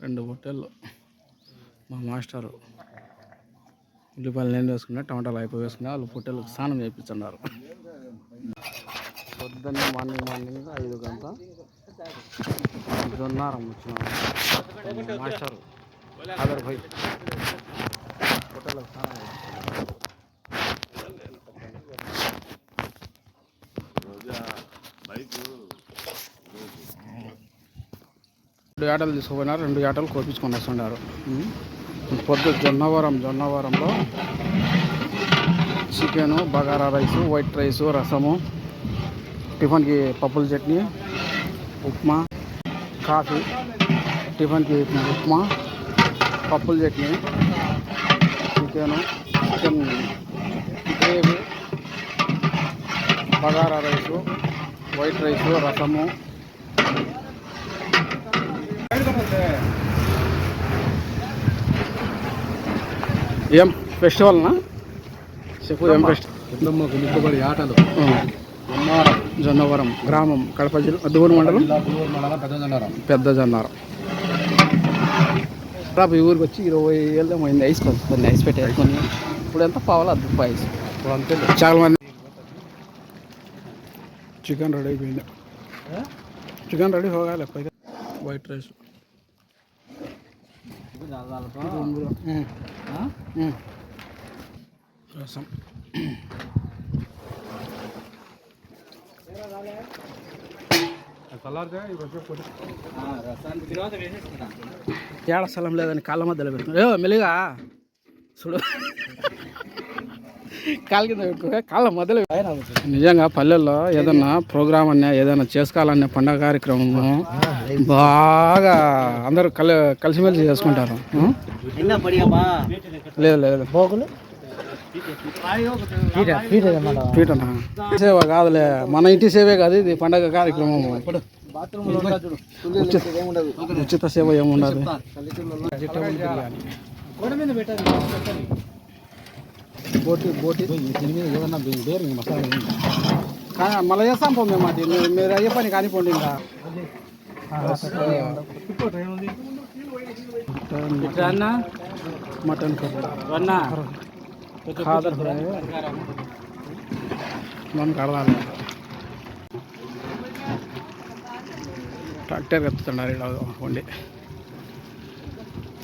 రెండు పొట్టెళ్ళు మా మాస్టరు ఉల్లిపాయలు నేను వేసుకున్నా, టమాటాలు అయిపోయి వేసుకున్నా. వాళ్ళు పొట్టెళ్ళకి స్నానం చేయించున్నారు. పొద్దున్నే మార్నింగ్ 5 గంటల జొన్నారం వచ్చిన మాస్టరు ఆదర్ భాయ్ పొట్టెళ్ళకి స్నానం చేయించున్నారు. 2 ఏటలు తీసుకుపోయినారు. 2 ఏటలు కోపించుకొని వస్తున్నారు. పొద్దు జొన్నవరంలో chicken, bagara rice, white rice, రసము, టిఫిన్కి పప్పుల చట్నీ, ఉప్మా, కాఫీ. టిఫిన్కి ఉప్మా, పప్పుల chutney, chicken gravy, bagara rice, white rice, రసము. ఏం ఫెస్టివల్నా చెప్పు? ఏం ఫెస్టివల్? ఆటలు జొన్నవరం గ్రామం, కడప జిల్లా, అద్దుగూరు మండలం, పెద్ద జొన్నారం. ఈ ఊరికి వచ్చి 20 ఏళ్ళు అయింది. ఐస్ పెట్టేసుకొని ఇప్పుడు ఎంత పావాలో అది ఐస్ చాలా మంది. చికెన్ రెడీ అయిపోయింది. చికెన్ రెడీ ಹೋಗಲ್ಲ వైట్ రైస్ రసం. ఏడ స్థలం లేదని కాళ్ళ మధ్యలో పెట్టుకున్నా. మెల్లిగా చూడు, కాళ్ళ కింద పెట్టుకో, కాళ్ళ మధ్యలో. నిజంగా పల్లెల్లో ఏదన్నా ప్రోగ్రామ్ అన్నా ఏదైనా చేసుకోవాలనే పండగ కార్యక్రమం బాగా అందరూ కలిసిమెలిసి చేసుకుంటారు. లేదు పోగులు పీటనా సేవ కాదులే, మన ఇంటి సేవే కాదు ఇది. పండగ కార్యక్రమం ఉచిత సేవ ఏముండదు. బోటి ఏదన్నా వేరు మసాలా మళ్ళీ చేస్తాం పో మేము. అది మీరు అయ్యే పని కానిపోండి. ఇంకా మటన్ కర్రీ, ఖాదర్ ఫ్రై, మనం కడదాలి. ట్రాక్టర్ ఎత్తుతున్నారు ఇలా వండి.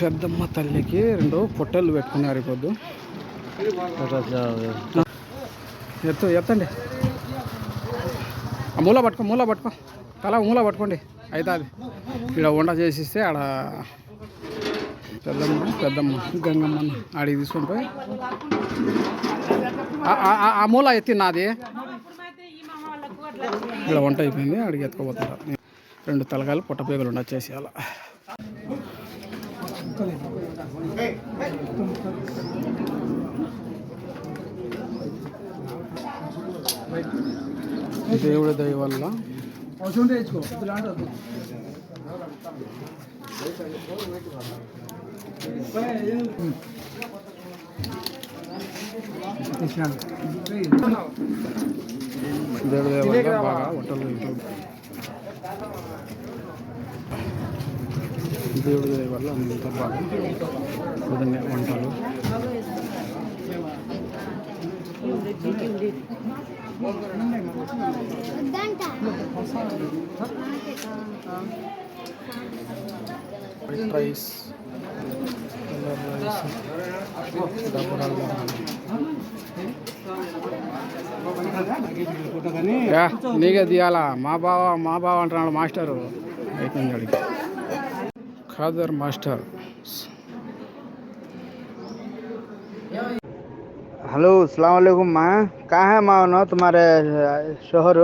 పెద్దమ్మ తల్లికి 2 పొట్టెళ్ళు పెట్టుకున్నారు. పొద్దు ఎత్తండి. ఆ మూల పట్టుకో తల మూల పట్టుకోండి. అయితే అది ఇక్కడ వంట చేసిస్తే ఆడ పెద్దమ్మ గంగమ్మని ఆడికి తీసుకొని పోయి ఆ మూల ఎత్తి నాది. ఇక్కడ వంట అయిపోయింది. ఆడికి ఎత్తుకోపోతారు. 2 తలకాయలు పొట్టపేగలు వచ్చేసి అలా. దేవుడి దయ వల్ల బాగా వంటలు దేవుడి దయ వల్ల అంత బాగా ఉదయం వంటలు. రైస్, నీకే తీయాలా? మా బావ అంటున్నాడు మాస్టరు. అయిపోయింది అడిగి. ఖాదర్ మాస్టర్. हेलो अस्सलाम वालेकुम माँ, कहाँ है माँ? तुम्हारे शोहर?